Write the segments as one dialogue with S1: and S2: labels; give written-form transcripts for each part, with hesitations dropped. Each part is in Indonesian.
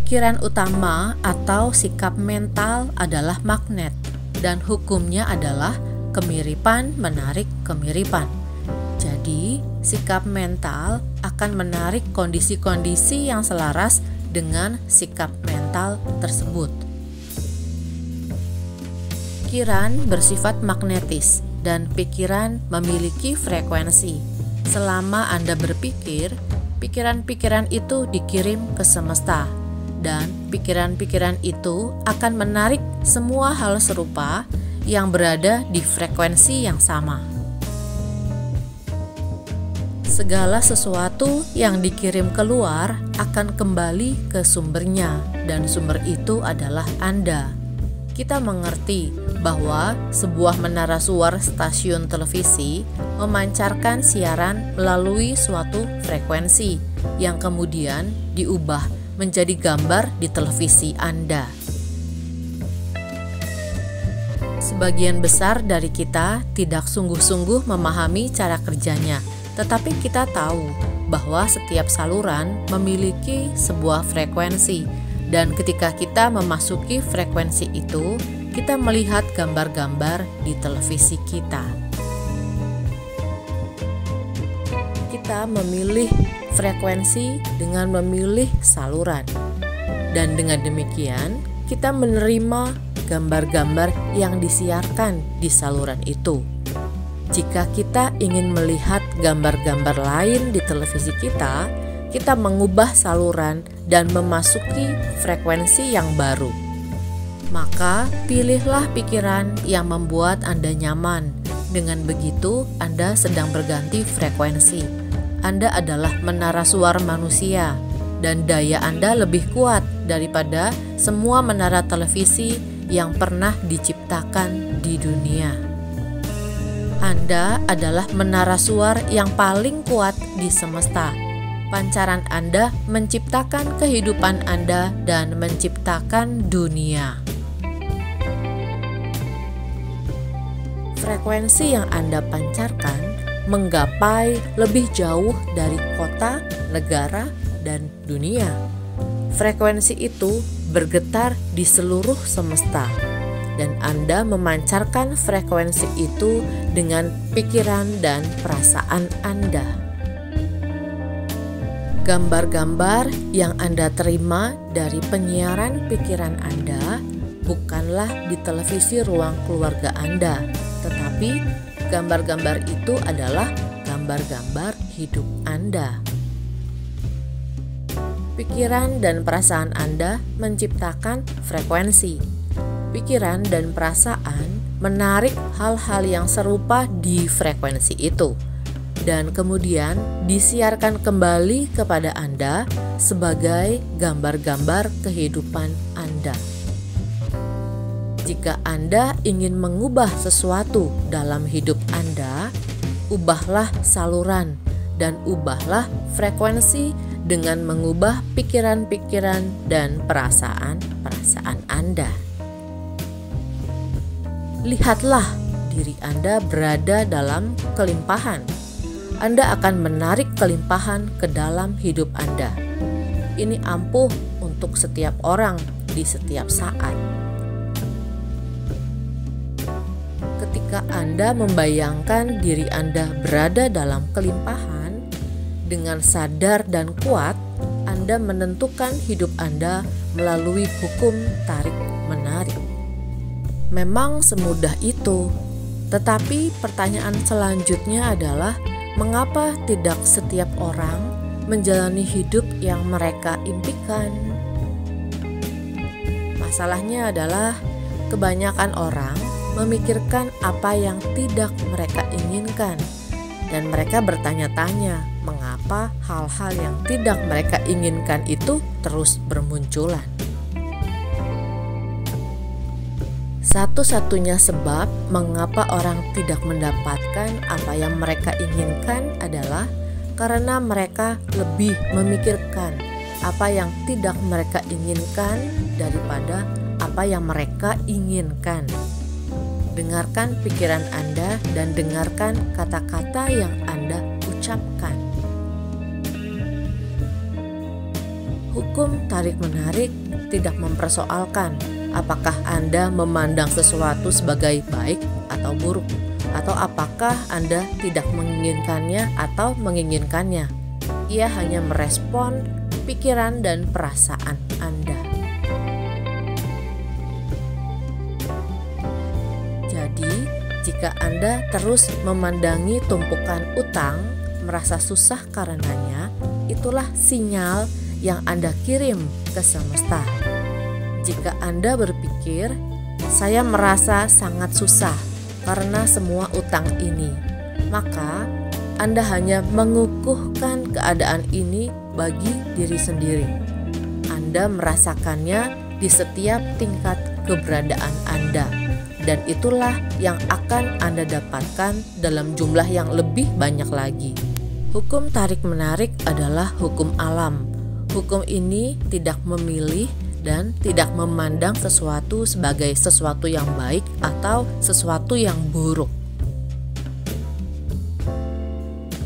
S1: Pikiran utama atau sikap mental adalah magnet, dan hukumnya adalah kemiripan menarik kemiripan. Jadi, sikap mental akan menarik kondisi-kondisi yang selaras dengan sikap mental tersebut. Pikiran bersifat magnetis dan pikiran memiliki frekuensi. Selama Anda berpikir, pikiran-pikiran itu dikirim ke semesta, dan pikiran-pikiran itu akan menarik semua hal serupa yang berada di frekuensi yang sama. Segala sesuatu yang dikirim keluar akan kembali ke sumbernya, dan sumber itu adalah Anda. Kita mengerti bahwa sebuah menara suar stasiun televisi memancarkan siaran melalui suatu frekuensi yang kemudian diubah menjadi gambar di televisi Anda. Sebagian besar dari kita tidak sungguh-sungguh memahami cara kerjanya, tetapi kita tahu bahwa setiap saluran memiliki sebuah frekuensi, dan ketika kita memasuki frekuensi itu, kita melihat gambar-gambar di televisi kita. Kita memilih frekuensi dengan memilih saluran, dan dengan demikian kita menerima gambar-gambar yang disiarkan di saluran itu. Jika kita ingin melihat gambar-gambar lain di televisi kita mengubah saluran dan memasuki frekuensi yang baru. Maka pilihlah pikiran yang membuat Anda nyaman. Dengan begitu, Anda sedang berganti frekuensi. Anda adalah menara suara manusia, dan daya Anda lebih kuat daripada semua menara televisi yang pernah diciptakan di dunia. Anda adalah menara suara yang paling kuat di semesta. Pancaran Anda menciptakan kehidupan Anda dan menciptakan dunia. Frekuensi yang Anda pancarkan menggapai lebih jauh dari kota, negara, dan dunia. Frekuensi itu bergetar di seluruh semesta, dan Anda memancarkan frekuensi itu dengan pikiran dan perasaan Anda. Gambar-gambar yang Anda terima dari penyiaran pikiran Anda bukanlah di televisi ruang keluarga Anda, tetapi gambar-gambar itu adalah gambar-gambar hidup Anda. Pikiran dan perasaan Anda menciptakan frekuensi. Pikiran dan perasaan menarik hal-hal yang serupa di frekuensi itu, dan kemudian disiarkan kembali kepada Anda sebagai gambar-gambar kehidupan Anda. Jika Anda ingin mengubah sesuatu dalam hidup Anda, ubahlah saluran dan ubahlah frekuensi dengan mengubah pikiran-pikiran dan perasaan-perasaan Anda. Lihatlah diri Anda berada dalam kelimpahan. Anda akan menarik kelimpahan ke dalam hidup Anda. Ini ampuh untuk setiap orang di setiap saat. Ketika Anda membayangkan diri Anda berada dalam kelimpahan, dengan sadar dan kuat, Anda menentukan hidup Anda melalui hukum tarik-menarik. Memang semudah itu, tetapi pertanyaan selanjutnya adalah, mengapa tidak setiap orang menjalani hidup yang mereka impikan? Masalahnya adalah kebanyakan orang memikirkan apa yang tidak mereka inginkan, dan mereka bertanya-tanya mengapa hal-hal yang tidak mereka inginkan itu terus bermunculan. Satu-satunya sebab mengapa orang tidak mendapatkan apa yang mereka inginkan adalah karena mereka lebih memikirkan apa yang tidak mereka inginkan daripada apa yang mereka inginkan. Dengarkan pikiran Anda dan dengarkan kata-kata yang Anda ucapkan. Hukum tarik-menarik tidak mempersoalkan apakah Anda memandang sesuatu sebagai baik atau buruk, atau apakah Anda tidak menginginkannya atau menginginkannya. Ia hanya merespon pikiran dan perasaan Anda. Jadi, jika Anda terus memandangi tumpukan utang, merasa susah karenanya, itulah sinyal yang Anda kirim ke semesta. Jika Anda berpikir, saya merasa sangat susah karena semua utang ini, maka Anda hanya mengukuhkan keadaan ini bagi diri sendiri. Anda merasakannya di setiap tingkat keberadaan Anda, dan itulah yang akan Anda dapatkan dalam jumlah yang lebih banyak lagi. Hukum tarik-menarik adalah hukum alam. Hukum ini tidak memilih dan tidak memandang sesuatu sebagai sesuatu yang baik atau sesuatu yang buruk.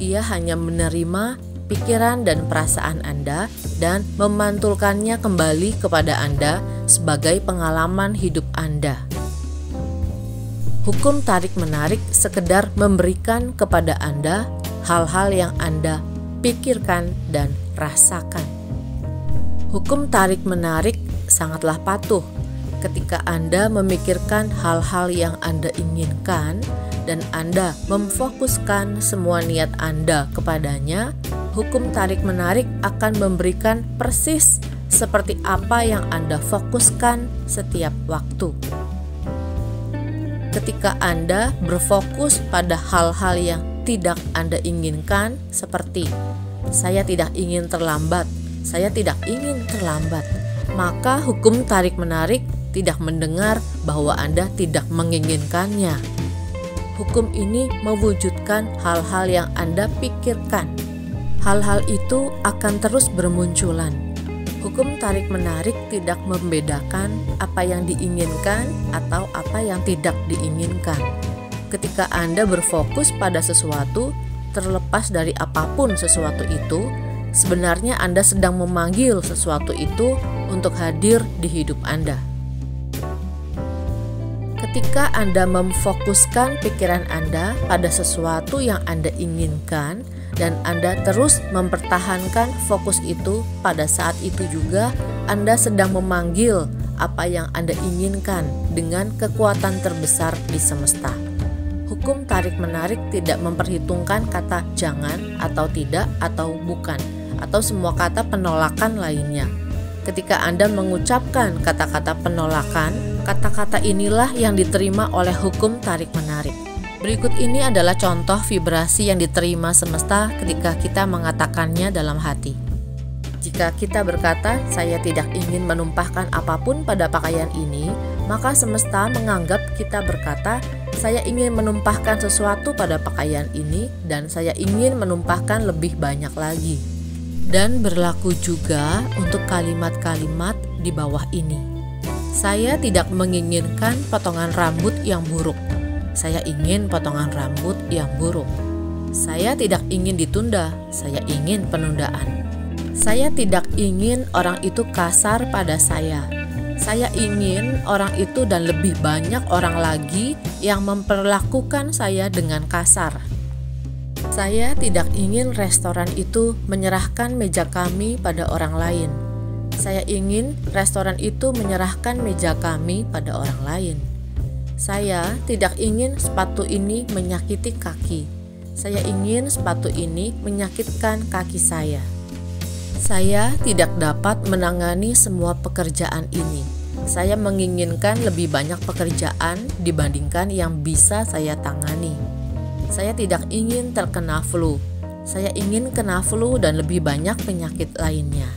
S1: Ia hanya menerima pikiran dan perasaan Anda dan memantulkannya kembali kepada Anda sebagai pengalaman hidup Anda. Hukum tarik-menarik sekedar memberikan kepada Anda hal-hal yang Anda pikirkan dan rasakan. Hukum tarik-menarik sangatlah patuh. Ketika Anda memikirkan hal-hal yang Anda inginkan dan Anda memfokuskan semua niat Anda kepadanya, hukum tarik-menarik akan memberikan persis seperti apa yang Anda fokuskan setiap waktu. Ketika Anda berfokus pada hal-hal yang tidak Anda inginkan, seperti saya tidak ingin terlambat, saya tidak ingin terlambat, maka hukum tarik-menarik tidak mendengar bahwa Anda tidak menginginkannya. Hukum ini mewujudkan hal-hal yang Anda pikirkan. Hal-hal itu akan terus bermunculan. Hukum tarik-menarik tidak membedakan apa yang diinginkan atau apa yang tidak diinginkan. Ketika Anda berfokus pada sesuatu, terlepas dari apapun sesuatu itu, sebenarnya Anda sedang memanggil sesuatu itu untuk hadir di hidup Anda. Ketika Anda memfokuskan pikiran Anda pada sesuatu yang Anda inginkan dan Anda terus mempertahankan fokus itu, pada saat itu juga Anda sedang memanggil apa yang Anda inginkan dengan kekuatan terbesar di semesta. Hukum tarik-menarik tidak memperhitungkan kata jangan atau tidak atau bukan, atau semua kata penolakan lainnya. Ketika Anda mengucapkan kata-kata penolakan, kata-kata inilah yang diterima oleh hukum tarik-menarik. Berikut ini adalah contoh vibrasi yang diterima semesta ketika kita mengatakannya dalam hati. Jika kita berkata, saya tidak ingin menumpahkan apapun pada pakaian ini, maka semesta menganggap kita berkata, saya ingin menumpahkan sesuatu pada pakaian ini dan saya ingin menumpahkan lebih banyak lagi. Dan berlaku juga untuk kalimat-kalimat di bawah ini. Saya tidak menginginkan potongan rambut yang buruk. Saya ingin potongan rambut yang buruk. Saya tidak ingin ditunda. Saya ingin penundaan. Saya tidak ingin orang itu kasar pada saya. Saya ingin orang itu dan lebih banyak orang lagi yang memperlakukan saya dengan kasar. Saya tidak ingin restoran itu menyerahkan meja kami pada orang lain. Saya ingin restoran itu menyerahkan meja kami pada orang lain. Saya tidak ingin sepatu ini menyakiti kaki. Saya ingin sepatu ini menyakitkan kaki saya. Saya tidak dapat menangani semua pekerjaan ini. Saya menginginkan lebih banyak pekerjaan dibandingkan yang bisa saya tangani. Saya tidak ingin terkena flu. Saya ingin kena flu dan lebih banyak penyakit lainnya.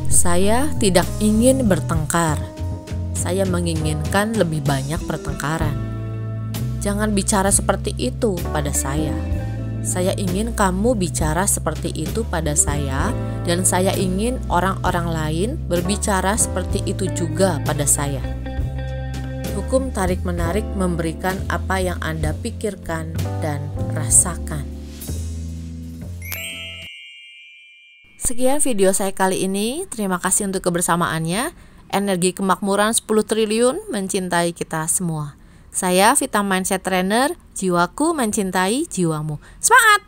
S1: Saya tidak ingin bertengkar. Saya menginginkan lebih banyak pertengkaran. Jangan bicara seperti itu pada saya. Saya ingin kamu bicara seperti itu pada saya, dan saya ingin orang-orang lain berbicara seperti itu juga pada saya. Hukum tarik-menarik memberikan apa yang Anda pikirkan dan rasakan. Sekian video saya kali ini. Terima kasih untuk kebersamaannya. Energi kemakmuran 10 triliun mencintai kita semua. Saya Vita Mindset Trainer, jiwaku mencintai jiwamu. Semangat!